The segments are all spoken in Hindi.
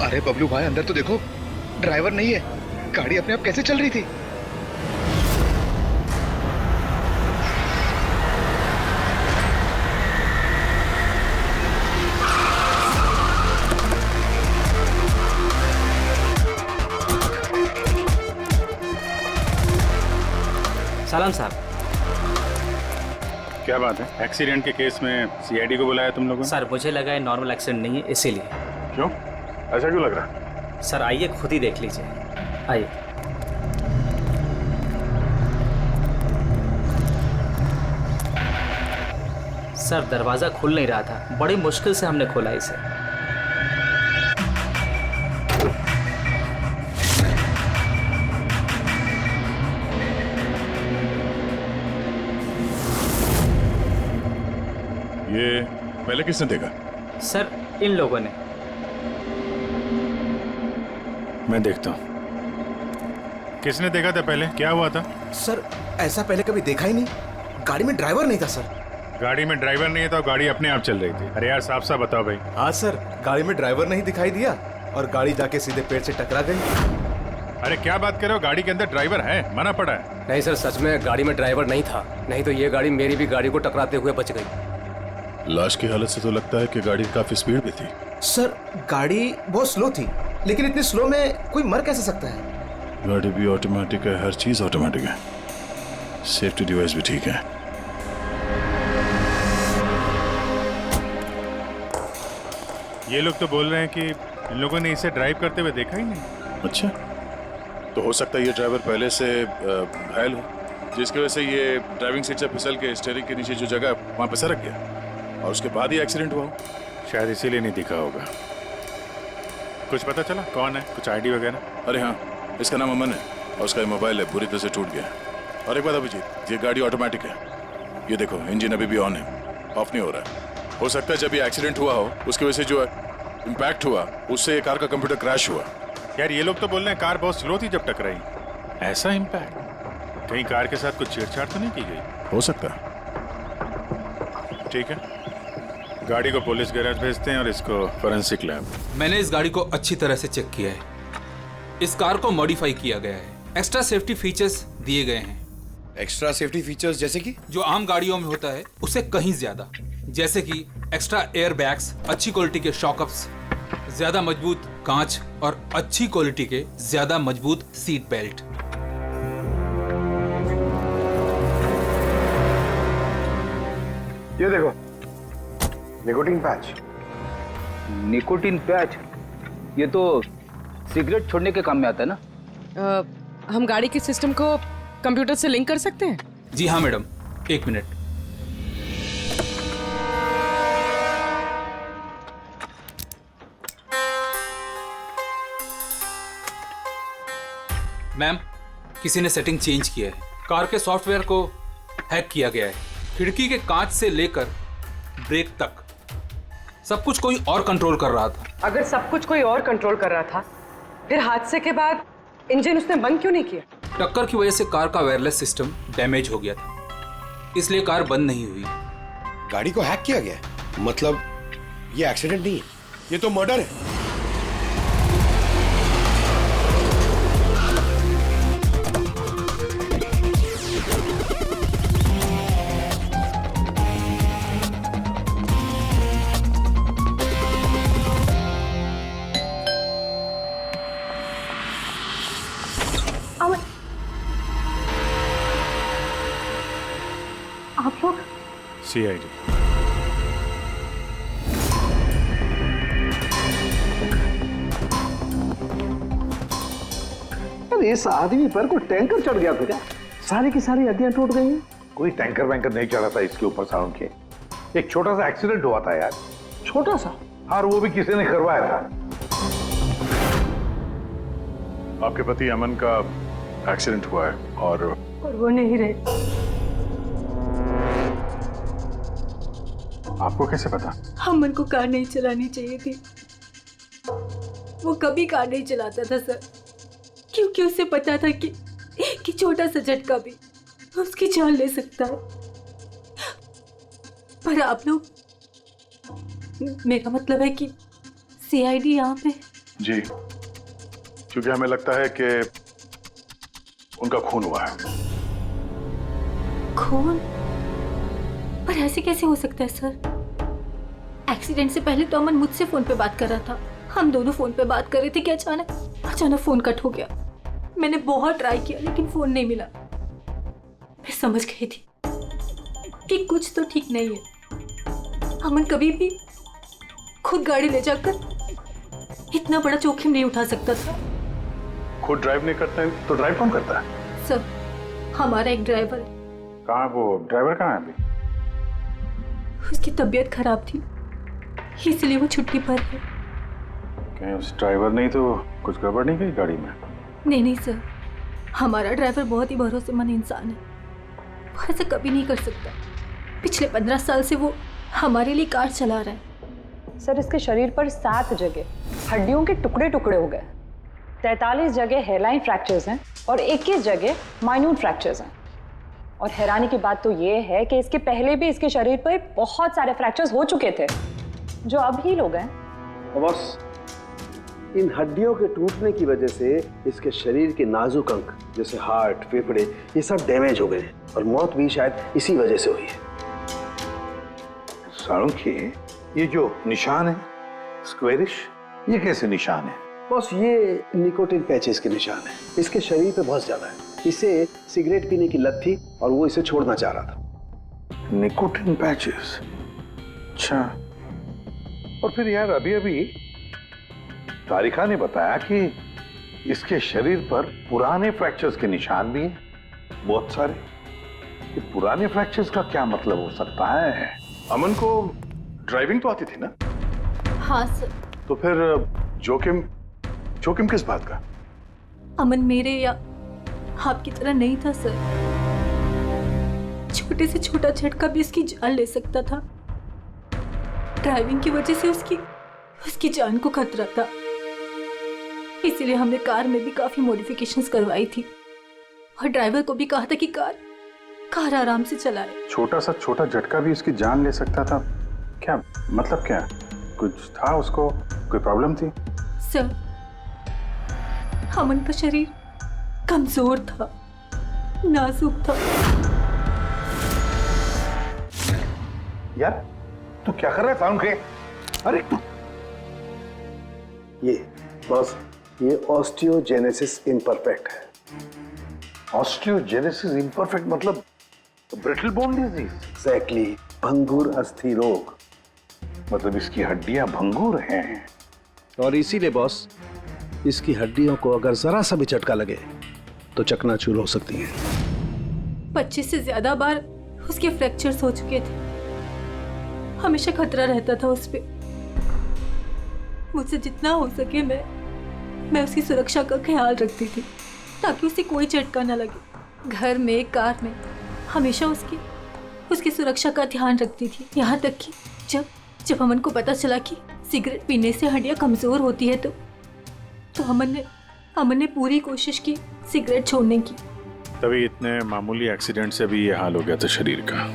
अरे बबलू भाई, अंदर तो देखो, ड्राइवर नहीं है। गाड़ी अपने आप कैसे चल रही थी? सलाम साहब। क्या बात है? एक्सीडेंट के केस में सीआईडी को बुलाया तुम लोगों ने? सर मुझे लगा है नॉर्मल एक्सीडेंट नहीं है, इसीलिए। क्यों? ऐसा क्यों लग रहा है? सर आइए खुद ही देख लीजिए, आइए। सर दरवाजा खुल नहीं रहा था, बड़ी मुश्किल से हमने खोला इसे। ये पहले किसने देखा? सर इन लोगों ने। मैं देखता हूँ। किसने देखा था पहले? क्या हुआ था? सर ऐसा पहले कभी देखा ही नहीं। गाड़ी में ड्राइवर नहीं था सर। गाड़ी में ड्राइवर नहीं है तो गाड़ी अपने आप चल रही थी। अरे यार साफ साफ बताओ भाई। हाँ सर, गाड़ी में ड्राइवर नहीं दिखाई दिया और गाड़ी जाके सीधे पेड़ से टकरा गई। अरे क्या बात कर रहे हो? गाड़ी के अंदर ड्राइवर है, मना पड़ा है। नहीं सर, सच में गाड़ी में ड्राइवर नहीं था, नहीं तो ये गाड़ी मेरी भी गाड़ी को टकराते हुए बच गई। लाश की हालत से तो लगता है कि गाड़ी काफी स्पीड में थी। सर गाड़ी बहुत स्लो थी, लेकिन इतनी स्लो में कोई मर कैसे सकता है? गाड़ी भी ऑटोमेटिक है, हर चीज ऑटोमेटिक है, सेफ्टी डिवाइस भी ठीक है। ये लोग तो बोल रहे हैं कि इन लोगों ने इसे ड्राइव करते हुए देखा ही नहीं। अच्छा, तो हो सकता है ये ड्राइवर पहले से घायल हो, जिसकी वजह से ये ड्राइविंग सीट से फिसल के स्टीयरिंग के नीचे जो जगह वहां पे सरक गया और उसके बाद ही एक्सीडेंट हुआ हो। शायद इसीलिए नहीं दिखा होगा। कुछ पता चला कौन है? कुछ आईडी वगैरह? अरे हाँ, इसका नाम अमन है और उसका मोबाइल है पूरी तरह से टूट गया। और एक बात अभिजीत, ये गाड़ी ऑटोमेटिक है, ये देखो इंजन अभी भी ऑन है, ऑफ नहीं हो रहा है। हो सकता है जब ये एक्सीडेंट हुआ हो उसकी वजह से जो इम्पैक्ट हुआ उससे ये कार का कंप्यूटर क्रैश हुआ। यार ये लोग तो बोल रहे हैं कार बहुत स्लो थी जब टकराई। ऐसा इम्पैक्ट? कहीं कार के साथ कुछ छेड़छाड़ तो नहीं की गई? हो सकता है। ठीक है, गाड़ी को पुलिस गैराज भेजते हैं और इसको फोरेंसिक लैब। मैंने इस गाड़ी को अच्छी तरह से चेक किया है। इस कार को मॉडिफाई किया गया है, एक्स्ट्रा सेफ्टी फीचर्स दिए गए हैं। एक्स्ट्रा सेफ्टी फीचर्स जैसे कि? जो आम गाड़ियों में होता है उससे कहीं ज्यादा, जैसे कि एक्स्ट्रा एयर बैग्स, अच्छी क्वालिटी के शॉकअप्स, ज्यादा मजबूत कांच और अच्छी क्वालिटी के ज्यादा मजबूत सीट बेल्ट। ये देखो, निकोटीन पैच। Nicotine patch? ये तो सिगरेट छोड़ने के काम में आता है ना? हम गाड़ी के सिस्टम को कंप्यूटर से लिंक कर सकते हैं? जी हाँ मैडम, एक मिनट। मैम, किसी ने सेटिंग चेंज किया है। कार के सॉफ्टवेयर को हैक किया गया है। खिड़की के कांच से लेकर ब्रेक तक सब कुछ कोई और कंट्रोल कर रहा था। अगर सब कुछ कोई और कंट्रोल कर रहा था, फिर हादसे के बाद इंजन उसने बंद क्यों नहीं किया? टक्कर की वजह से कार का वायरलेस सिस्टम डैमेज हो गया था, इसलिए कार बंद नहीं हुई। गाड़ी को हैक किया गया? मतलब ये एक्सीडेंट नहीं है, ये तो मर्डर है। आप लोग? सीआईडी। अरे इस आदमी पर कोई टैंकर चढ़ गया था क्या? सारी की सारी हड्डियां टूट गई हैं। कोई टैंकर वैंकर नहीं चढ़ा था इसके ऊपर साउंड के। एक छोटा सा एक्सीडेंट हुआ था यार, छोटा सा, और वो भी किसी ने करवाया था। आपके पति अमन का एक्सीडेंट हुआ है और वो नहीं रहे। आपको कैसे पता? अमन को कार नहीं चलानी चाहिए थी। वो कभी कार नहीं चलाता था सर, क्योंकि उसे पता था कि छोटा सा झटका भी उसकी जान ले सकता है। पर आप लोग, मेरा मतलब है कि सीआईडी यहाँ पे जी, क्योंकि हमें लगता है कि उनका खून हुआ है। खून? पर ऐसे कैसे हो सकता है सर? एक्सीडेंट से पहले तो अमन मुझसे फोन पे बात कर रहा था, हम दोनों फोन पे बात कर रहे थे कि अचानक फोन कट हो गया। मैंने बहुत ट्राई किया लेकिन फोन नहीं मिला। मैं समझ गई थी कि कुछ तो ठीक नहीं है। अमन कभी भी खुद गाड़ी ले जाकर इतना बड़ा जोखिम नहीं उठा सकता था। खुद ड्राइव नहीं करते हैं तो ड्राइव कौन करता है? सर, हमारा एक ड्राइवर है। कहाँ वो ड्राइवर कहाँ है अभी? उसकी तबीयत खराब थी इसलिए वो छुट्टी पर है। कहीं उस ड्राइवर नहीं तो कुछ गड़बड़ नहीं गई गाड़ी में? नहीं सर, हमारा ड्राइवर बहुत ही भरोसेमंद इंसान है, वो ऐसा कभी नहीं कर सकता। पिछले 15 साल से वो हमारे लिए कार चला रहा है। सर, इसके शरीर पर 7 जगह हड्डियों के टुकड़े टुकड़े हो गए, 43 जगह हेयरलाइन फ्रैक्चर्स हैं और 21 जगह माइन्यूट फ्रैक्चर्स हैं। और हैरानी की बात तो ये है कि इसके पहले भी इसके शरीर पर बहुत सारे फ्रैक्चर्स हो चुके थे जो अब हील हो गए। बस इन हड्डियों के टूटने की वजह से इसके शरीर के नाजुक अंग जैसे हार्ट, फेफड़े, ये सब डैमेज हो गए और मौत भी शायद इसी वजह से हुई है। साळुंखे, ये जो निशान है स्क्वेरिश, ये कैसे निशान है? बस ये निकोटिन पैचेस के निशान है। इसके शरीर पे बहुत ज्यादा है। इसे सिगरेट पीने की लत थी और वो इसे छोड़ना चाह रहा था। Nicotine patches? अच्छा। और फिर यार अभी तारिका ने बताया कि इसके शरीर पर पुराने फ्रैक्चर्स के निशान भी हैं, बहुत सारे। ये पुराने फ्रैक्चर्स का क्या मतलब हो सकता है? अमन को ड्राइविंग तो आती थी ना? हाँ सर। तो फिर जोखिम किस बात का? अमन मेरे या आपकी तरह नहीं था सर। छोटे से छोटा झटका भी उसकी जान ले सकता था। ड्राइविंग की वजह से उसकी जान को खतरा था, इसीलिए हमने कार में भी काफी मॉडिफिकेशंस करवाई थी और ड्राइवर को भी कहा था कि कार आराम से चलाए। छोटा झटका भी उसकी जान ले सकता था? क्या मतलब? क्या कुछ था उसको? कोई प्रॉब्लम थी? सर, अमन का शरीर कमजोर था, नाजुक था। यार तू क्या कर रहा है साउंड के? अरे तू ये ऑस्टियोजेनेसिस इम्परफेक्ट है। ऑस्टियोजेनेसिस इम्परफेक्ट मतलब ब्रिटल बोन डिजीज? एग्जैक्टली, भंगुर अस्थि रोग। मतलब इसकी हड्डियां भंगुर हैं। और इसीलिए बॉस, इसकी हड्डियों को अगर जरा सा भी झटका लगे तो चकनाचूर हो सकती हैं। 25 से ज्यादा बार उसके फ्रैक्चर्स हो चुके थे। हमेशा खतरा रहता था उस पे। मुझसे जितना हो सके मैं उसकी सुरक्षा का ख्याल रखती थी ताकि उसे कोई झटका न लगे। घर में, कार में हमेशा उसकी सुरक्षा का ध्यान रखती थी। यहाँ तक कि जब अमन को पता चला कि सिगरेट पीने से हड्डियाँ कमजोर होती है तो अमन ने पूरी कोशिश की सिगरेट छोड़ने की। तभी इतने मामूली एक्सीडेंट से भी ये हाल हो गया था शरीर का।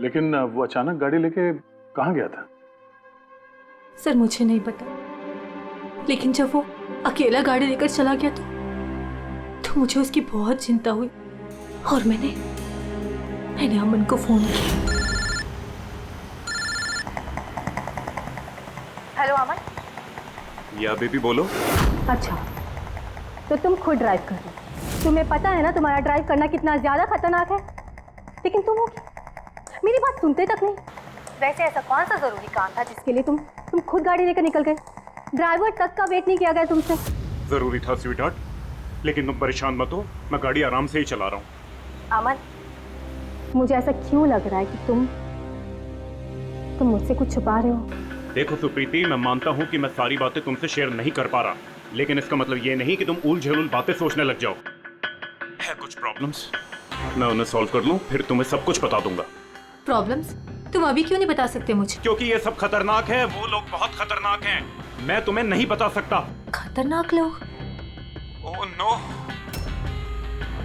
लेकिन वो अचानक गाड़ी लेके कहाँ गया था? सर, मुझे नहीं पता, लेकिन जब वो अकेला गाड़ी लेकर चला गया तो मुझे उसकी बहुत चिंता हुई और मैंने अमन को फोन किया। हेलो अमन। या बेबी बोलो। अच्छा, तो तुम खुद ड्राइव कर रहे हो। तुम्हें पता है ना तुम्हारा ड्राइव करना कितना ज्यादा खतरनाक है, लेकिन तुम मेरी बात सुनते तक नहीं। वैसे ऐसा कौन सा जरूरी काम था जिसके लिए तुम खुद गाड़ी लेकर निकल गए? ड्राइवर तक का वेट नहीं किया गया तुमसे। जरूरी था स्वीटहार्ट, लेकिन तुम परेशान मत हो, मैं गाड़ी आराम से ही चला रहा हूँ। अमन, मुझे ऐसा क्यों लग रहा है कि तुम मुझसे कुछ छुपा रहे हो? देखो सुप्रीति, मैं मानता हूँ कि मैं सारी बातें तुमसे शेयर नहीं कर पा रहा, लेकिन इसका मतलब ये नहीं कि तुम उल-झुल बातें सोचने लग जाओ। है कुछ प्रॉब्लम्स, मैं उन्हें सॉल्व कर लूँ, फिर तुम्हें सब कुछ बता दूंगा। प्रॉब्लम्स? तुम अभी क्यों नहीं बता सकते मुझे? क्योंकि ये सब खतरनाक है, वो लोग बहुत खतरनाक हैं, मैं तुम्हें नहीं बता सकता। खतरनाक लोग? Oh no.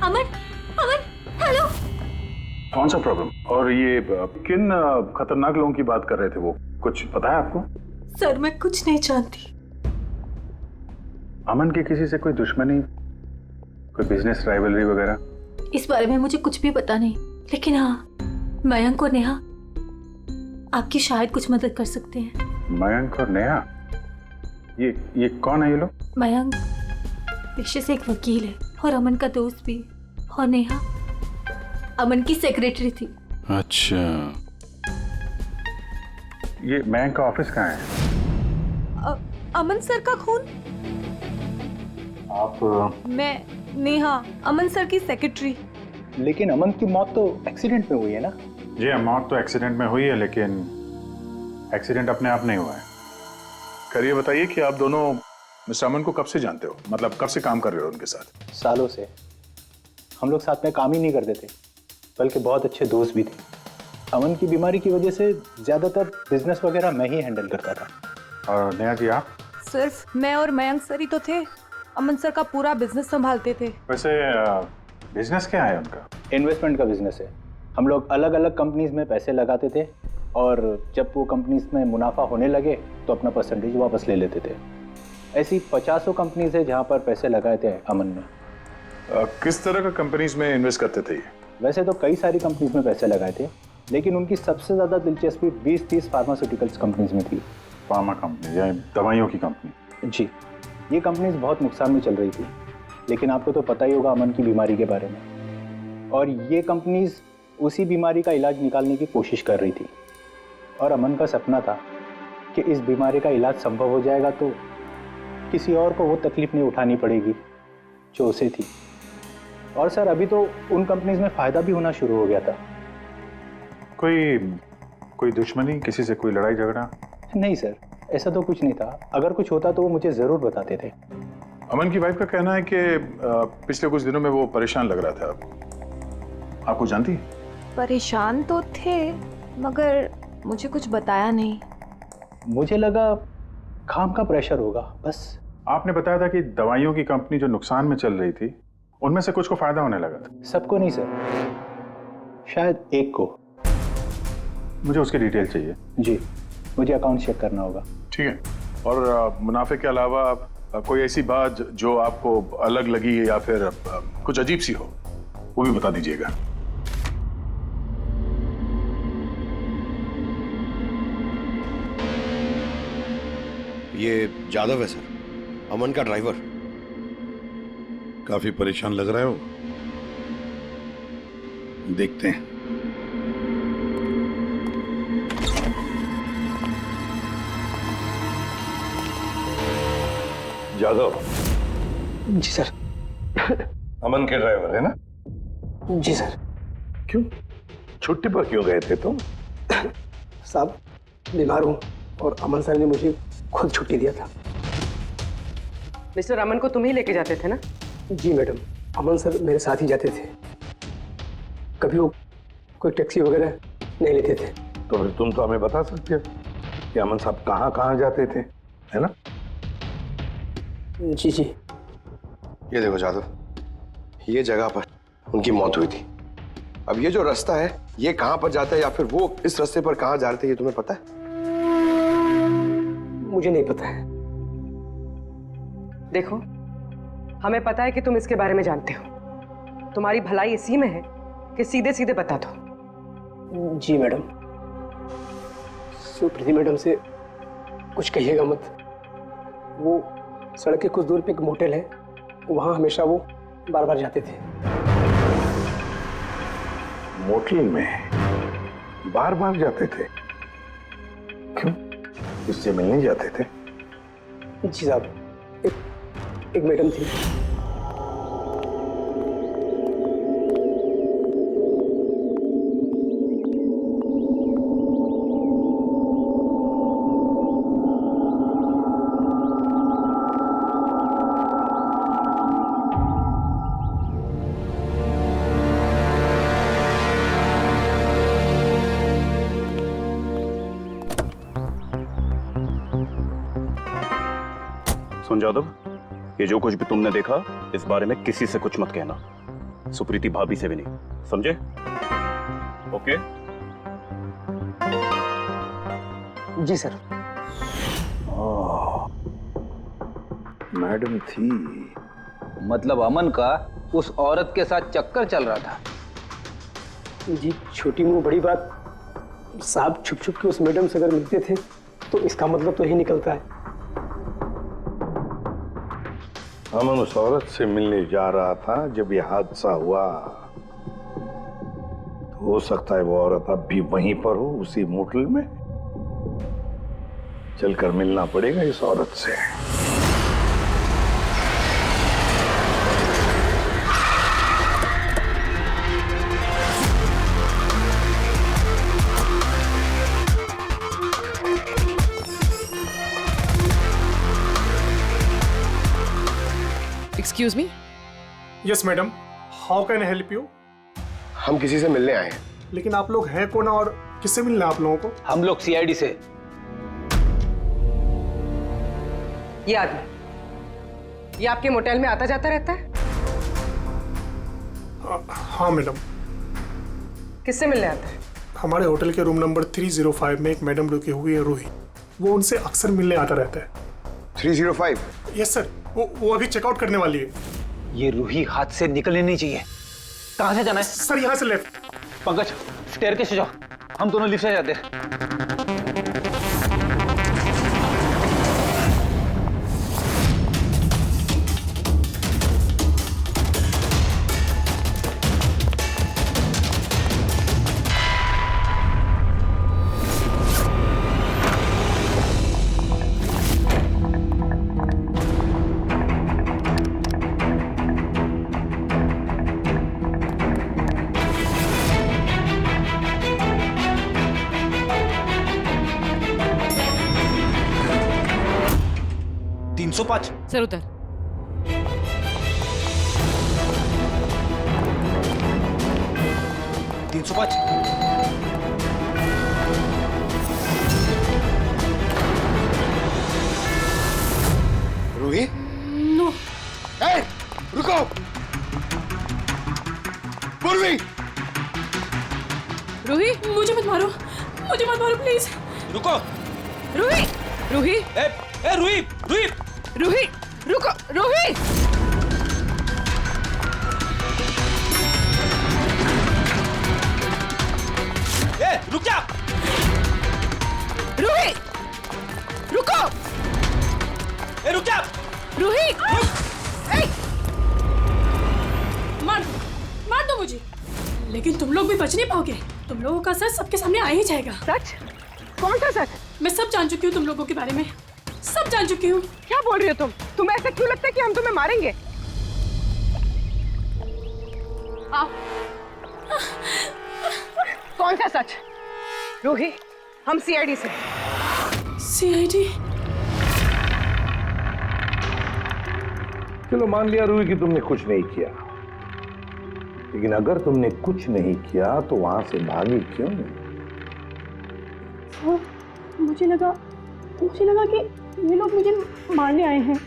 अमन, हेलो। कौन सा प्रॉब्लम? और ये किन खतरनाक लोगों की बात कर रहे थे वो? कुछ पता है आपको? सर, मैं कुछ नहीं जानती। अमन की किसी से कोई दुश्मनी, कोई बिजनेस राइवलरी वगैरह? इस बारे में मुझे कुछ भी पता नहीं, लेकिन हाँ, मयंक और नेहा आपकी शायद कुछ मदद कर सकते हैं। मयंक और नेहा? ये कौन है ये लोग? मयंक पेशे से एक वकील है और अमन का दोस्त भी, और नेहा अमन की सेक्रेटरी थी। अच्छा, ये मयंक का ऑफिस कहाँ है? अमन सर का खून? आप? मैं नेहा, अमन सर की सेक्रेटरी। लेकिन अमन की मौत तो एक्सीडेंट में हुई है ना? जी हाँ, मौत तो एक्सीडेंट में हुई है, लेकिन एक्सीडेंट अपने आप नहीं हुआ है। खैर ये बताइए कि आप दोनों मिस्टर अमन को कब से जानते हो? मतलब कब से काम कर रहे हो उनके साथ? सालों से। हम लोग साथ में काम ही नहीं करते थे, बल्कि बहुत अच्छे दोस्त भी थे। अमन की बीमारी की वजह से ज़्यादातर बिजनेस वगैरह मैं ही हैंडल करता था। और नेहा जी आप? सिर्फ मैं और मयंक सर ही तो थे, अमन सर का पूरा बिजनेस संभालते थे। वैसे बिजनेस क्या है उनका? इन्वेस्टमेंट का बिजनेस है। हम लोग अलग अलग कंपनीज में पैसे लगाते थे और जब वो कंपनीज में मुनाफा होने लगे तो अपना परसेंटेज वापस ले लेते थे। ऐसी 50 कंपनीज है जहाँ पर पैसे लगाए थे अमन ने। किस तरह का कंपनीज में इन्वेस्ट करते थे? वैसे तो कई सारी कंपनीज में पैसे लगाए थे, लेकिन उनकी सबसे ज़्यादा दिलचस्पी 20-30 फार्मास्यूटिकल्स कंपनीज में थी। फार्मा कंपनी या दवाइयों की कंपनी? जी, ये कंपनीज बहुत नुकसान में चल रही थी, लेकिन आपको तो पता ही होगा अमन की बीमारी के बारे में। और ये कंपनीज उसी बीमारी का इलाज निकालने की कोशिश कर रही थी, और अमन का सपना था कि इस बीमारी का इलाज संभव हो जाएगा तो किसी और को वो तकलीफ नहीं उठानी पड़ेगी जो उसे थी। और सर अभी तो उन कंपनीज में फ़ायदा भी होना शुरू हो गया था। कोई दुश्मनी, किसी से कोई लड़ाई झगड़ा? नहीं सर, ऐसा तो कुछ नहीं था। अगर कुछ होता तो वो मुझे ज़रूर बताते थे। अमन की वाइफ का कहना है कि पिछले कुछ दिनों में वो परेशान लग रहा था। आपको जानती? परेशान तो थे, मगर मुझे कुछ बताया नहीं। मुझे लगा काम का प्रेशर होगा बस। आपने बताया था कि दवाइयों की कंपनी जो नुकसान में चल रही थी, उनमें से कुछ को फायदा होने लगा था। सबको नहीं सर, शायद एक को। मुझे उसकी डिटेल चाहिए। जी, मुझे अकाउंट चेक करना होगा। ठीक है। और मुनाफे के अलावा कोई ऐसी बात जो आपको अलग लगी या फिर कुछ अजीब सी हो, वो भी बता दीजिएगा। ये जादव है सर, अमन का ड्राइवर। काफी परेशान लग रहा है वो। देखते हैं। जादव? जी सर। अमन के ड्राइवर है ना? जी सर। क्यों, छुट्टी पर क्यों गए थे तुम? साहब बीमार हूँ और अमन सर ने मुझे खुद छुट्टी दिया था। मिस्टर अमन को तुम ही लेके जाते थे ना? जी मैडम, अमन सर मेरे साथ ही जाते थे। कभी वो कोई टैक्सी वगैरह नहीं लेते थे। तो फिर तुम तो हमें बता सकते हो कि अमन साहब कहाँ कहाँ जाते थे, है ना? जी जी। ये देखो जादव, ये जगह पर उनकी मौत हुई थी। अब ये जो रास्ता है, ये कहाँ पर जाता है या फिर वो इस रास्ते पर कहाँ जा रहे थे, ये तुम्हें पता है? मुझे नहीं पता है। देखो, हमें पता है कि तुम इसके बारे में जानते हो। तुम्हारी भलाई इसी में है कि सीधे सीधे बता दो। जी मैडम। सुप्रीति मैडम से कुछ कहिएगा मत। वो सड़क के कुछ दूर पे एक मोटेल है, वहाँ हमेशा वो बार बार जाते थे। मोटेल में बार बार जाते थे? क्यों, इससे मिलने जाते थे? जी साहब, एक मैडम थी। सुन जादव, ये जो कुछ भी तुमने देखा, इस बारे में किसी से कुछ मत कहना। सुप्रीति भाभी से भी नहीं, समझे? ओके? जी सर। मैडम थी। मतलब अमन का उस औरत के साथ चक्कर चल रहा था। जी छोटी मुंह बड़ी बात, साहब छुप छुप के उस मैडम से अगर मिलते थे तो इसका मतलब तो यही निकलता है। अमन उस औरत से मिलने जा रहा था जब यह हादसा हुआ। तो हो सकता है वो औरत अब भी वहीं पर हो, उसी मोटल में। चलकर मिलना पड़ेगा इस औरत से। Excuse me. Yes madam, how can I help you? हम किसी से मिलने आए हैं। लेकिन आप लोग हैं कौन और किससे मिलना है आप लोगों को? हम लोग सीआईडी से। ये आदमी, ये आपके मोटेल में आता जाता रहता है? हाँ मैडम। किससे मिलने आता है? हमारे होटल के रूम नंबर 305 में एक मैडम रुकी हुई है, रूही। वो उनसे अक्सर मिलने आता रहता है। 305? यस सर, वो अभी चेकआउट करने वाली है। ये रूही हाथ से निकलनी नहीं चाहिए। कहाँ से जाना है? सर यहाँ से लेफ्ट। पंकज, स्टेयरकेस से जाओ, हम दोनों लिफ्ट से जाते हैं। सर उधर। रूही? नो। ए, रुको। पूर्वी! रूही, मुझे मत मारो, मुझे मत मारो प्लीज। रुको। रूही, रूही, रूही, रूही, रूही, रुको, रूही। रुक जा। रूही, रुको। रुक जा। रूही, मार दो मुझे, लेकिन तुम लोग भी बच नहीं पाओगे। तुम लोगों का सच सबके सामने आ ही जाएगा। सच? कौन सा सच? मैं सब जान चुकी हूँ तुम लोगों के बारे में, सब जान चुकी हूँ। क्या बोल रही हो तुम? तुम्हें ऐसा क्यों लगता है कि हम तुम्हें मारेंगे? आओ। कौन सा सच? रूही, हम सीआईडी से। सीआईडी? चलो मान लिया रूही कि तुमने कुछ नहीं किया, लेकिन अगर तुमने कुछ नहीं किया तो वहां से भागी क्यों? मुझे लगा कि ये लोग मुझे मारने आए हैं।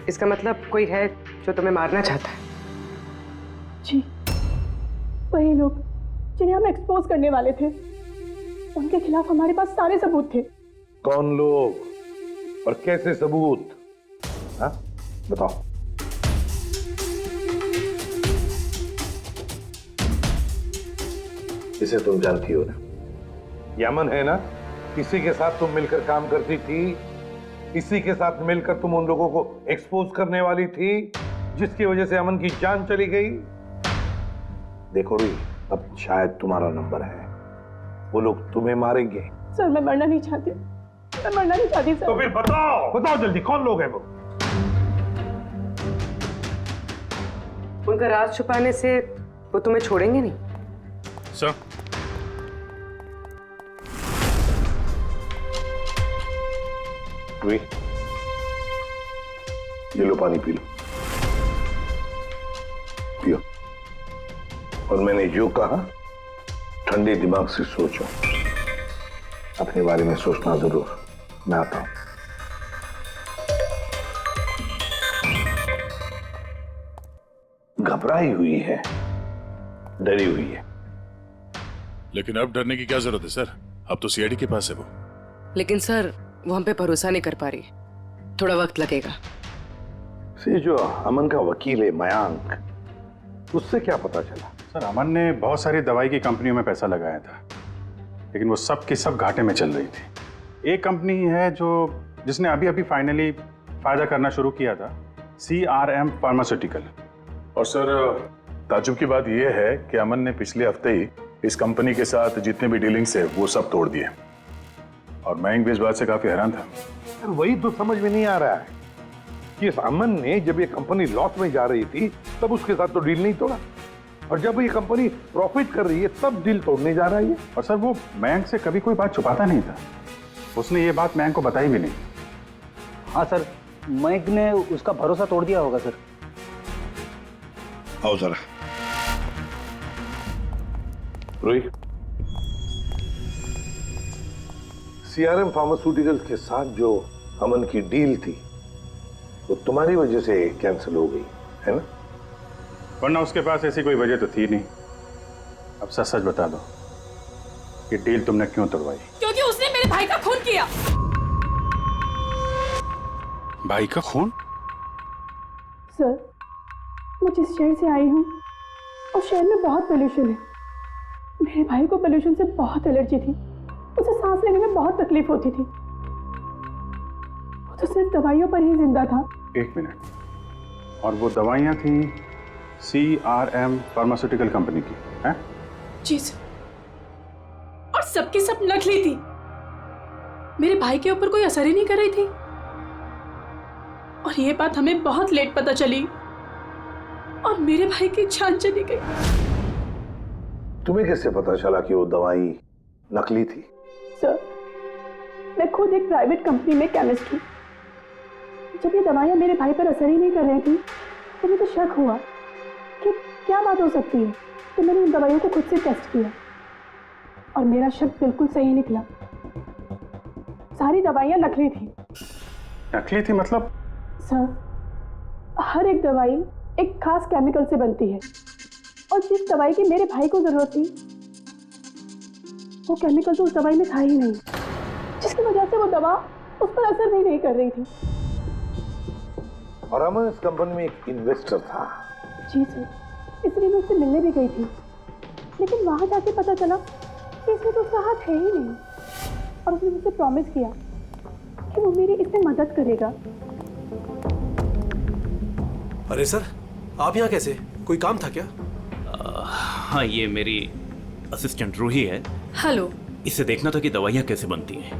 इसका मतलब कोई है जो तुम्हें मारना चाहता है? जी, वही लोग जिन्हें हम एक्सपोज करने वाले थे। उनके खिलाफ हमारे पास सारे सबूत थे। कौन लोग और कैसे सबूत? हाँ, बताओ। इसे तुम जानती हो ना, यमन है ना, इसी के साथ तुम मिलकर काम करती थी, इसी के साथ मिलकर तुम उन लोगों को एक्सपोज करने वाली थी जिसकी वजह से अमन की जान चली गई। देखो री, अब शायद तुम्हारा नंबर है, वो लोग तुम्हें मारेंगे। सर मैं मरना नहीं चाहती, मैं मरना नहीं चाहती सर। तो फिर बताओ, बताओ जल्दी, कौन लोग हैं वो? उनका राज छुपाने से वो तुम्हें छोड़ेंगे नहीं। सर, ये लो पानी पी लो, पियो। और मैंने जो कहा ठंडे दिमाग से सोचो, अपने बारे में सोचना जरूर। मैं आता हूं। घबराई हुई है, डरी हुई है। लेकिन अब डरने की क्या जरूरत है सर? अब तो सीआईडी के पास है वो। लेकिन सर वो हम पे भरोसा नहीं कर पा रही। थोड़ा वक्त लगेगा। से जो अमन का वकील है मयांक, उससे क्या पता चला? सर अमन ने बहुत सारी दवाई की कंपनियों में पैसा लगाया था, लेकिन वो सब की सब घाटे में चल रही थी। एक कंपनी है जिसने अभी अभी फाइनली फायदा करना शुरू किया था, CRM फार्मास्यूटिकल। और सर ताजुब की बात यह है कि अमन ने पिछले हफ्ते ही इस कंपनी के साथ जितने भी डीलिंग्स है वो सब तोड़ दिए, और मयंक भी इस बात से काफी हैरान था। सर वही तो समझ में नहीं आ रहा है कि इस अमन ने जब ये कंपनी लॉस में जा रही थी तब उसके साथ तो डील नहीं तोड़ा, और जब ये कंपनी प्रॉफिट कर रही है तब डील तोड़ने जा रहा है। और सर वो मयंक से कभी कोई बात छुपाता नहीं था, उसने ये बात मयंक को बताई भी नहीं। हाँ सर, मयंक ने उसका भरोसा तोड़ दिया होगा सर। आओ जरा। रोहित, CRM फार्मास्यूटिकल्स के साथ जो अमन की डील थी वो तुम्हारी वजह से कैंसिल हो गई है ना? वरना उसके पास ऐसी कोई वजह तो थी नहीं। अब सच सच बता दो कि डील तुमने क्यों तोड़वाई? क्योंकि उसने मेरे भाई का खून किया। भाई का खून? सर, मैं जिस शहर से आई हूँ उस शहर में बहुत पोल्यूशन है। मेरे भाई को पोल्यूशन से बहुत एलर्जी थी, उसे सांस लेने में बहुत तकलीफ होती थी। वो तो सिर्फ दवाइयों पर ही जिंदा था। एक मिनट, और वो दवाइयाँ थी CRM फार्मास्यूटिकल कंपनी की, हैं? जी सर, और सबकी सब नकली थी। मेरे भाई के ऊपर कोई असर ही नहीं कर रही थी, और ये बात हमें बहुत लेट पता चली और मेरे भाई की जान चली गई। तुम्हें कैसे पता चला कि वो दवाई नकली थी? सर, मैं खुद एक प्राइवेट कंपनी में केमिस्ट हूँ। जब ये दवाइयाँ मेरे भाई पर असर ही नहीं कर रही थी तो मुझे शक हुआ कि क्या बात हो सकती है, तो मैंने उन दवाइयों को खुद से टेस्ट किया और मेरा शक बिल्कुल सही निकला। सारी दवाइयाँ नकली थी। नकली थी मतलब? सर, हर एक दवाई एक खास केमिकल से बनती है, और जिस दवाई की मेरे भाई को जरूरत थी वो केमिकल तो उस दवाई में था ही नहीं, जिसकी वजह से वो दवा उस पर असर भी नहीं कर रही थी। और अमन इस कंपनी में एक इन्वेस्टर था। जी सर, इसलिए मैं उससे मिलने भी गई थी, लेकिन वहां जाके पता चला कि इसमें तो उसका हाथ है ही नहीं, और उसने मुझसे प्रॉमिस किया कि वो मेरी इसमें मदद करेगा। अरे सर, आप यहाँ कैसे? कोई काम था क्या? हाँ, ये मेरी असिस्टेंट रूही है। हेलो। इसे देखना था कि दवाइयाँ कैसे बनती हैं।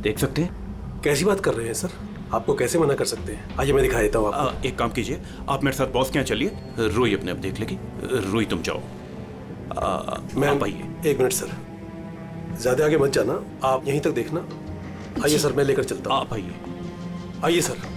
देख सकते हैं? कैसी बात कर रहे हैं सर? आपको कैसे मना कर सकते हैं? आइए मैं दिखा देता हूँ आपको। एक काम कीजिए, आप मेरे साथ बॉस के यहाँ चलिए, रूही अपने आप देख लेगी। रूही तुम जाओ। मैम आइए। एक मिनट सर, ज्यादा आगे मत जाना, आप यहीं तक देखना। आइए सर, मैं लेकर चलता हूँ। आप आइए। आइए सर।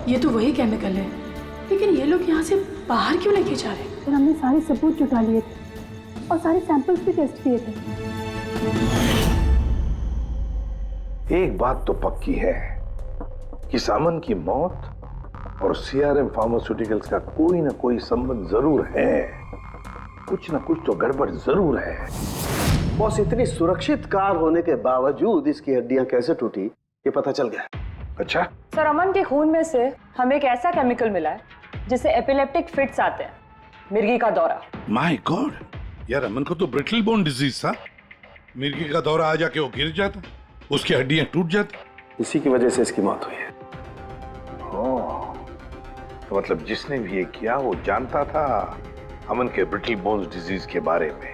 ये तो वही केमिकल है, लेकिन ये लोग यहाँ से बाहर क्यों लेके जा रहे हैं? फिर हमने सारे सबूत जुटा लिए थे और सारे सैंपल्स भी टेस्ट किए थे। एक बात तो पक्की है कि सामन की मौत और CRM फार्मास्यूटिकल्स का कोई ना कोई संबंध जरूर है। कुछ ना कुछ तो गड़बड़ जरूर है। बॉस, इतनी सुरक्षित कार होने के बावजूद इसकी हड्डियां कैसे टूटी ये पता चल गया। अच्छा सर, अमन के खून में से हमें एक ऐसा केमिकल मिला है जिससे एपिलेप्टिक फिट्स आते हैं, मिर्गी का दौरा। माय गॉड, यार अमन को तो ब्रिटल बोन डिजीज था। मिर्गी का दौरा आ जाके वो गिर जाता, उसकी हड्डियां टूट जाती। इसी की वजह से इसकी मौत हुई है। तो मतलब जिसने भी ये किया वो जानता था अमन के ब्रिटल बोन्स डिजीज के बारे में।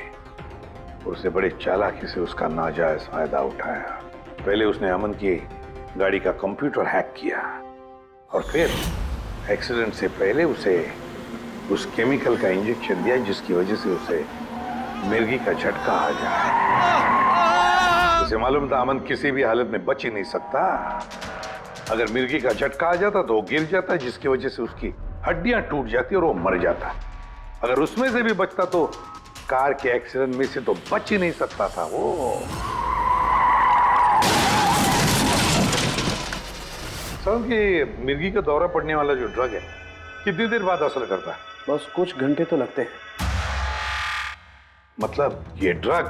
उसने बड़े चालाकी से उसका नाजायज फायदा उठाया। पहले उसने अमन की गाड़ी का कंप्यूटर हैक किया और फिर एक्सीडेंट से पहले उसे उस केमिकल का इंजेक्शन दिया जिसकी वजह से उसे मिर्गी का झटका आ जाए। उसे मालूम था अमन किसी भी हालत में बच ही नहीं सकता। अगर मिर्गी का झटका आ जाता तो वो गिर जाता, जिसकी वजह से उसकी हड्डियां टूट जाती और वो मर जाता। अगर उसमें से भी बचता तो कार के एक्सीडेंट में से तो बच ही नहीं सकता था वो। समझ कि मिर्गी का दौरा पड़ने वाला जो ड्रग है कितनी देर बाद असर करता है? बस कुछ घंटे तो लगते हैं। मतलब ये ड्रग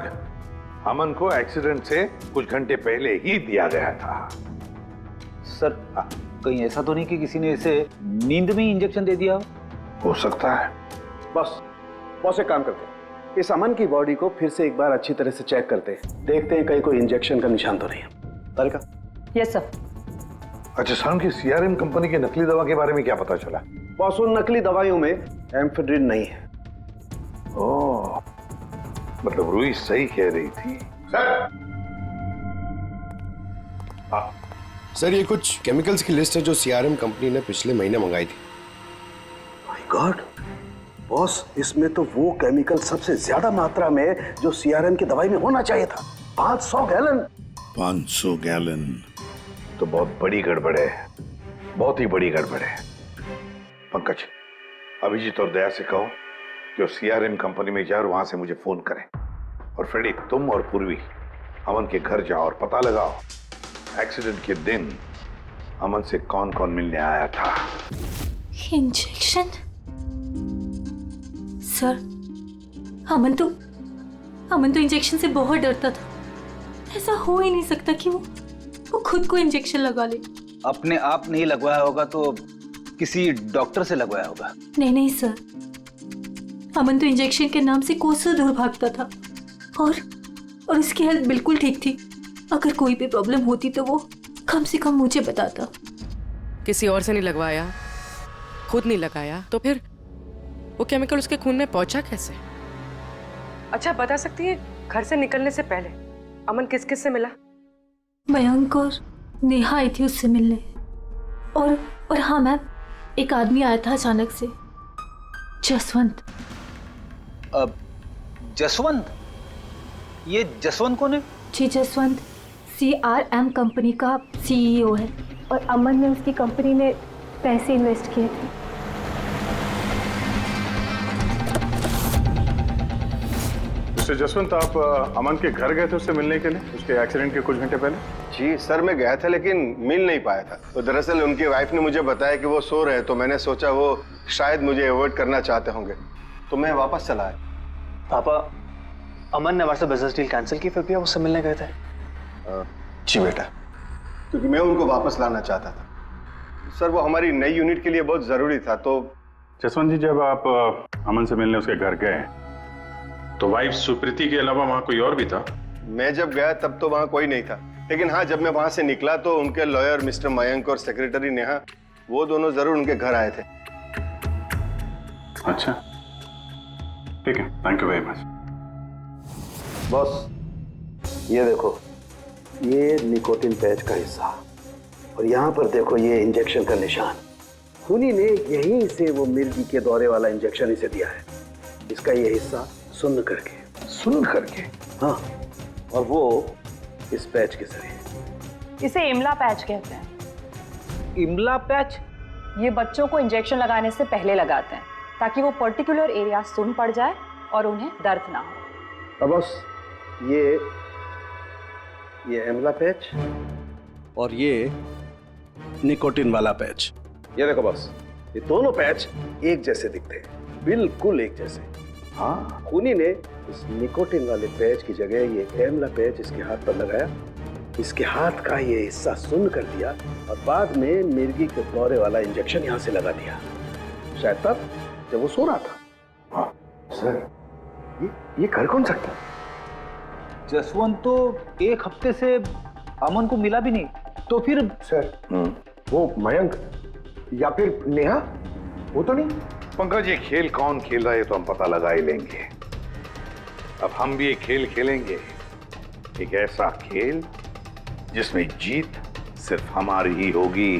अमन को एक्सीडेंट से कुछ घंटे पहले ही दिया गया था। सर कहीं ऐसा तो नहीं कि किसी ने इसे नींद में ही इंजेक्शन दे दिया हो सकता है। बस एक काम करते हैं, इस अमन की बॉडी को फिर से एक बार अच्छी तरह से चेक करते हैं, देखते हैं कहीं कोई इंजेक्शन का निशान तो नहीं है। तारिका? Yes sir. अच्छा साहब की सीआरएम कंपनी की नकली दवा के बारे में क्या पता चला? बॉस उन नकली दवाइयों में एम्फेड्रिन नहीं है। ओह, मतलब रूही सही कह रही थी। सर ये कुछ केमिकल्स की लिस्ट है जो सीआरएम कंपनी ने पिछले महीने मंगाई थी। माय गॉड बॉस, इसमें तो वो केमिकल सबसे ज्यादा मात्रा में जो सीआरएम की दवाई में होना चाहिए था, 500 गैलन। 500 गैलन तो बहुत बड़ी गड़बड़ है, बहुत ही बड़ी गड़बड़ है। पंकज, अभिजीत और दया से कहो कि वो सीआरएम कंपनी में जाए और वहां से मुझे फोन करें। और फ्रेडी, तुम और पूर्वी अमन के घर जाओ और पता लगाओ एक्सीडेंट के दिन अमन से कौन कौन मिलने आया था। इंजेक्शन? सर अमन तो इंजेक्शन से बहुत डरता था। ऐसा हो ही नहीं सकता कि वो खुद को इंजेक्शन लगा ले। अपने आप नहीं लगवाया होगा तो किसी डॉक्टर से लगवाया होगा। नहीं सर, अमन तो इंजेक्शन के नाम से कोसों दूर भागता था और उसकी हेल्थ बिल्कुल ठीक थी। अगर कोई भी प्रॉब्लम होती तो वो कम से कम मुझे बताता। किसी और से नहीं लगवाया, खुद नहीं लगाया, तो फिर वो केमिकल उसके खून में पहुंचा कैसे? अच्छा बता सकती है, घर से निकलने से पहले अमन किस किस से मिला? मयंक और नेहा आई थी उससे मिलने। और हाँ मैम, एक आदमी आया था अचानक से, जसवंत। जसवंत? ये जसवंत कौन है? जी जसवंत सीआरएम कंपनी का सीईओ है और अमन ने उसकी कंपनी में पैसे इन्वेस्ट किए थे। मिस्टर जसवंत, आप अमन के घर गए थे उससे मिलने के लिए उसके एक्सीडेंट के कुछ घंटे पहले? जी सर, मैं गया था लेकिन मिल नहीं पाया था। तो दरअसल उनकी वाइफ ने मुझे बताया कि वो सो रहे, तो मैंने सोचा वो शायद मुझे अवॉइड करना चाहते होंगे, तो मैं वापस चला आया। पापा, अमन ने हमारे बिजनेस डील कैंसिल की, फिर भी आप उससे मिलने गए थे? जी बेटा, क्योंकि मैं उनको वापस लाना चाहता था। सर वो हमारी नई यूनिट के लिए बहुत जरूरी था। तो जसवंत जी, जब आप अमन से मिलने उसके घर गए तो वाइफ सुप्रीति के अलावा वहां कोई और भी था? मैं जब गया तब तो वहां कोई नहीं था, लेकिन हाँ जब मैं वहां से निकला तो उनके लॉयर मिस्टर मयंक और सेक्रेटरी नेहा, वो दोनों जरूर उनके घर आए थे। अच्छा ठीक है, thank you very much. Boss ये देखो, ये निकोटिन पैच का हिस्सा और यहाँ पर देखो ये इंजेक्शन का निशान। खूनी ने यहीं से वो मिर्गी के दौरे वाला इंजेक्शन इसे दिया है। इसका ये हिस्सा सुन्न करके हाँ, और वो इस पैच के जरिए। इसे इमला पैच कहते हैं। इमला पैच? ये बच्चों को इंजेक्शन लगाने से पहले लगाते हैं ताकि वो पर्टिकुलर एरिया सुन पड़ जाए और उन्हें दर्द ना हो। अब बस ये इमला पैच और ये निकोटिन वाला पैच, ये देखो बस, ये दोनों पैच एक जैसे दिखते हैं, बिल्कुल एक जैसे। हाँ, खूनी ने इस निकोटिन वाले पैच की जगह ये एमला पैच इसके हाथ पर लगाया, इसके हाथ का ये हिस्सा सुन्न कर दिया और बाद में मिर्गी के दौरे वाला इंजेक्शन यहाँ से लगा दिया, शायद तब जब वो सो रहा था। हाँ सर, ये कर कौन सकता? जसवंत तो एक हफ्ते से अमन को मिला भी नहीं, तो फिर? सर वो मयंक या फिर नेहा, वो तो नहीं। पंकज, ये खेल कौन खेल रहा है तो हम पता लगा ही लेंगे। अब हम भी एक खेल खेलेंगे, एक ऐसा खेल जिसमें जीत सिर्फ हमारी ही होगी,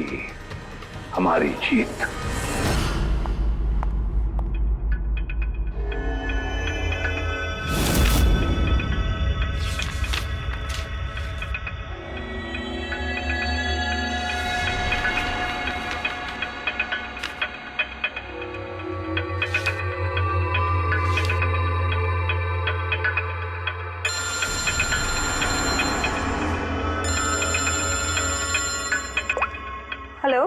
हमारी जीत। हेलो,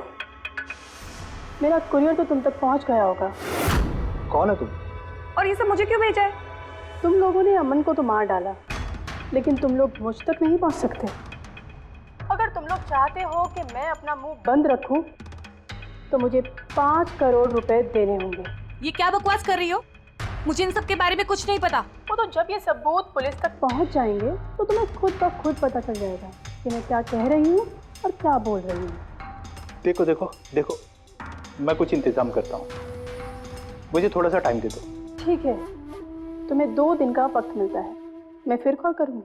मेरा कुरियर तो तुम तक पहुंच गया होगा। कौन है तुम? और ये सब मुझे क्यों भेजा है? तुम लोगों ने अमन को तो मार डाला, लेकिन तुम लोग मुझ तक नहीं पहुंच सकते। अगर तुम लोग चाहते हो कि मैं अपना मुंह बंद रखूं, तो मुझे 5 करोड़ रुपए देने होंगे। ये क्या बकवास कर रही हो? मुझे इन सब के बारे में कुछ नहीं पता। वो तो जब ये सबूत पुलिस तक पहुंच जाएंगे तो तुम्हें खुद ब खुद पता चल जाएगा कि मैं क्या कह रही हूँ और क्या बोल रही हूँ। देखो देखो देखो, मैं कुछ इंतजाम करता हूँ, मुझे थोड़ा सा टाइम दे दो। ठीक है, तुम्हें 2 दिन का वक्त मिलता है, मैं फिर कॉल करूँगी।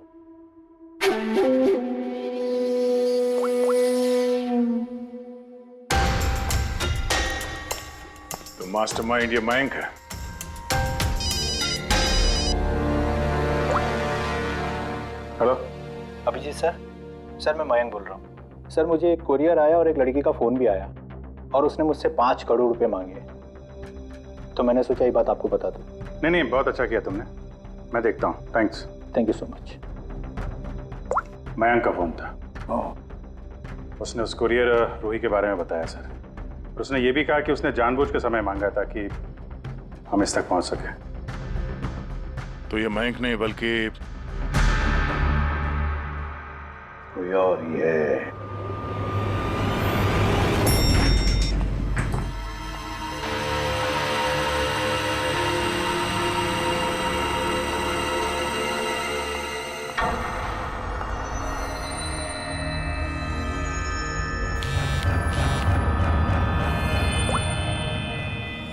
तो मास्टरमाइंड ये मयंक है। Hello Abhijit sir. सर मैं मयंक बोल रहा हूँ। सर मुझे एक कोरियर आया और एक लड़की का फ़ोन भी आया और उसने मुझसे 5 करोड़ रुपए मांगे, तो मैंने सोचा ये बात आपको बता दूँ। नहीं नहीं, बहुत अच्छा किया तुमने, मैं देखता हूँ। Thanks. Thank you so much. Mayank का फोन था। उसने उस कुरियर रूही के बारे में बताया सर। और उसने ये भी कहा कि उसने जानबूझ के समय मांगा ताकि हम इस तक पहुंच सके। तो ये मयंक नहीं बल्कि कोई और ही है।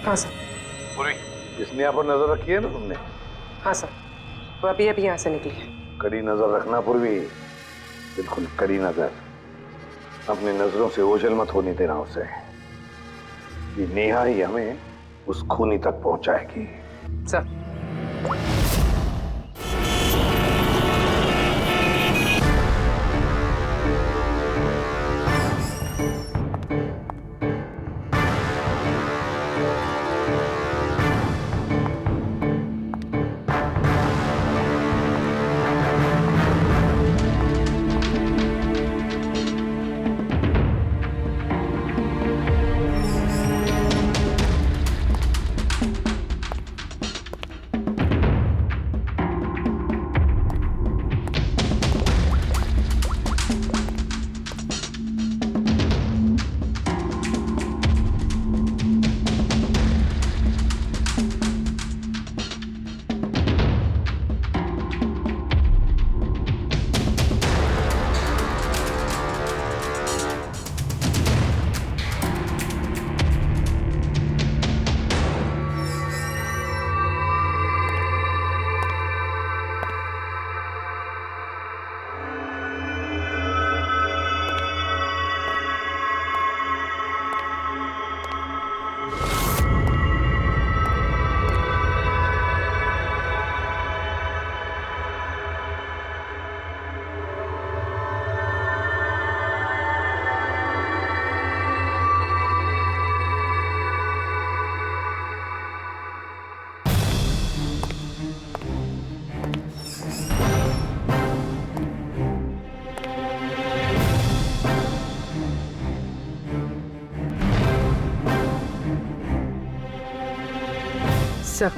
हाँ सर। पूरी जिसने यहाँ पर नजर रखी है ना तुमने? हाँ सर, वो अभी अभी यहाँ से निकली है। कड़ी नजर रखना पूर्वी, बिल्कुल कड़ी नजर। अपनी नजरों से ओझल मत होने देना उसे। ये नेहा ही हमें उस खूनी तक पहुंचाएगी। सर सर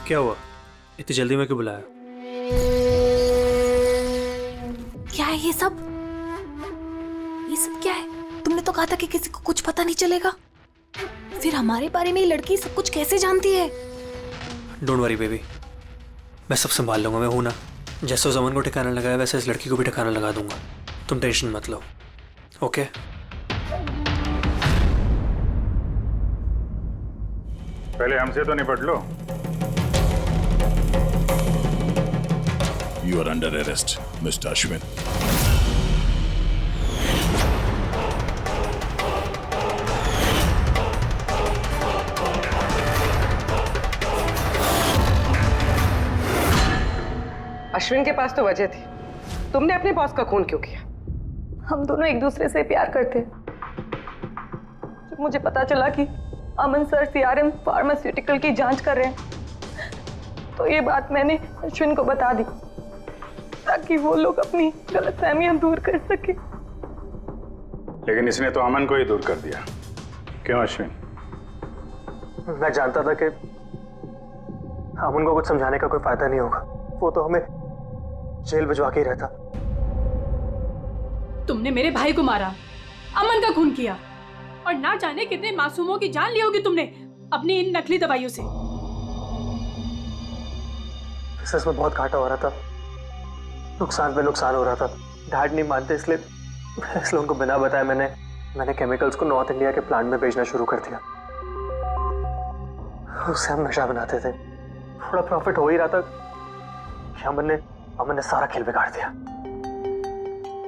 क्या हुआ? इतनी जल्दी में क्यों बुलाया? क्या है ये सब? ये सब क्या है? तुमने तो कहा था कि किसी को कुछ पता नहीं चलेगा। फिर हमारे बारे में ये लड़की सब कुछ कैसे जानती है? डोंट वरी बेबी, मैं सब संभाल लूंगा। मैं हूं ना। जैसे उस अमन को ठिकाना लगाया वैसे इस लड़की को भी ठिकाना लगा दूंगा। तुम टेंशन मत लो, ओके? पहले हमसे तो निपट लो। You are under arrest, Mr. Ashwin. Ashwin के पास तो वजह थी, तुमने अपने बॉस का खून क्यों किया? हम दोनों एक दूसरे से प्यार करते हैं। जब मुझे पता चला कि अमन सर सीआरएम फार्मास्यूटिकल की जांच कर रहे हैं, तो ये बात मैंने अश्विन को बता दी ताकि वो लोग अपनी गलतफहमियां दूर कर सके। लेकिन इसने तो अमन को ही दूर कर दिया। क्यों अश्विन? मैं जानता था कि अमन को कुछ समझाने का कोई फायदा नहीं होगा, वो तो हमें जेल भिजवा के ही रहता। तुमने मेरे भाई को मारा, अमन का खून किया और ना जाने कितने मासूमों की जान ली होगी तुमने अपनी इन नकली दवाइयों से। बिजनेस में बहुत घाटा हो रहा था, नुकसान पे नुकसान हो रहा था। डैड नहीं मानते, इसलिए उनको बिना बताए मैंने केमिकल्स को नॉर्थ इंडिया के प्लांट में भेजना शुरू कर दिया। उससे हम नशा बनाते थे, थोड़ा प्रॉफिट हो ही रहा था कि अमन ने सारा खेल बिगाड़ दिया।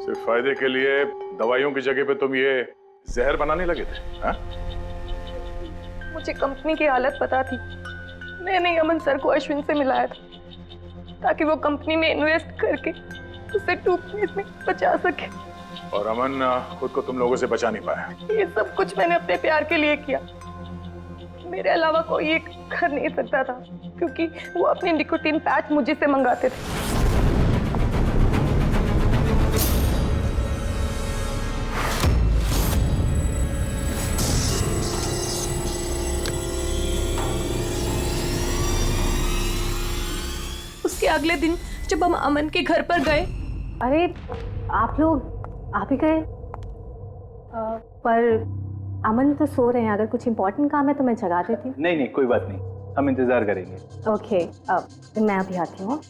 सिर्फ फायदे के लिए दवाइयों की जगह पे तुम ये जहर बनाने लगे थे, हाँ? मुझे कंपनी की हालत पता थी, मैंने अमन सर को अश्विन से मिलाया था ताकि वो कंपनी में इन्वेस्ट करके उसे डूबने में बचा सके। और अमन खुद को तुम लोगों से बचा नहीं पाया। ये सब कुछ मैंने अपने प्यार के लिए किया। मेरे अलावा कोई ये कर नहीं सकता था क्योंकि वो अपने निकोटीन पैच मुझे से मंगाते थे। उसके अगले दिन जब हम अमन के घर पर गए, अरे आप लोग आप ही गए, पर अमन तो सो रहे हैं। अगर कुछ इम्पोर्टेंट काम है तो मैं जगा देती हूँ। नहीं कोई बात नहीं, हम इंतजार करेंगे। ओके, मैं अभी आती हूँ।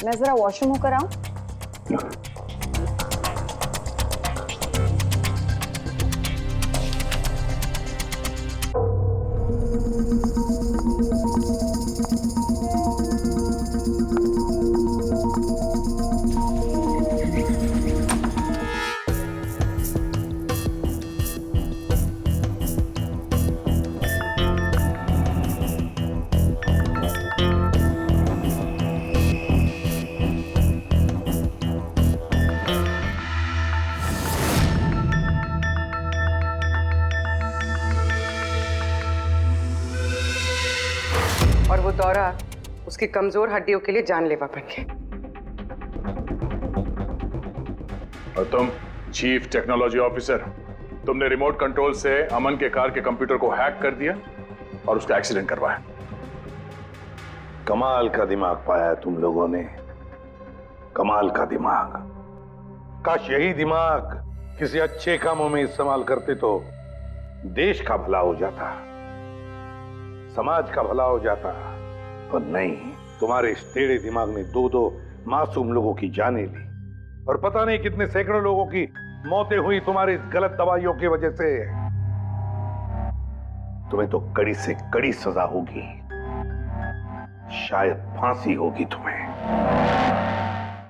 मैं जरा वॉशरूम होकर आऊं। और वो दौरा उसकी कमजोर हड्डियों के लिए जानलेवा बन गया। और तुम चीफ टेक्नोलॉजी ऑफिसर, तुमने रिमोट कंट्रोल से अमन के कार के कंप्यूटर को हैक कर दिया और उसका एक्सीडेंट करवाया। कमाल का दिमाग पाया है तुम लोगों ने, कमाल का दिमाग। काश यही दिमाग किसी अच्छे कामों में इस्तेमाल करते तो देश का भला हो जाता, समाज का भला हो जाता। पर नहीं, तुम्हारे इस टेढ़े दिमाग ने दो मासूम लोगों की जानें ली और पता नहीं कितने सैकड़ों लोगों की मौतें हुई तुम्हारी इस गलत दवाइयों की वजह से। तुम्हें तो कड़ी से कड़ी सजा होगी, शायद फांसी होगी तुम्हें।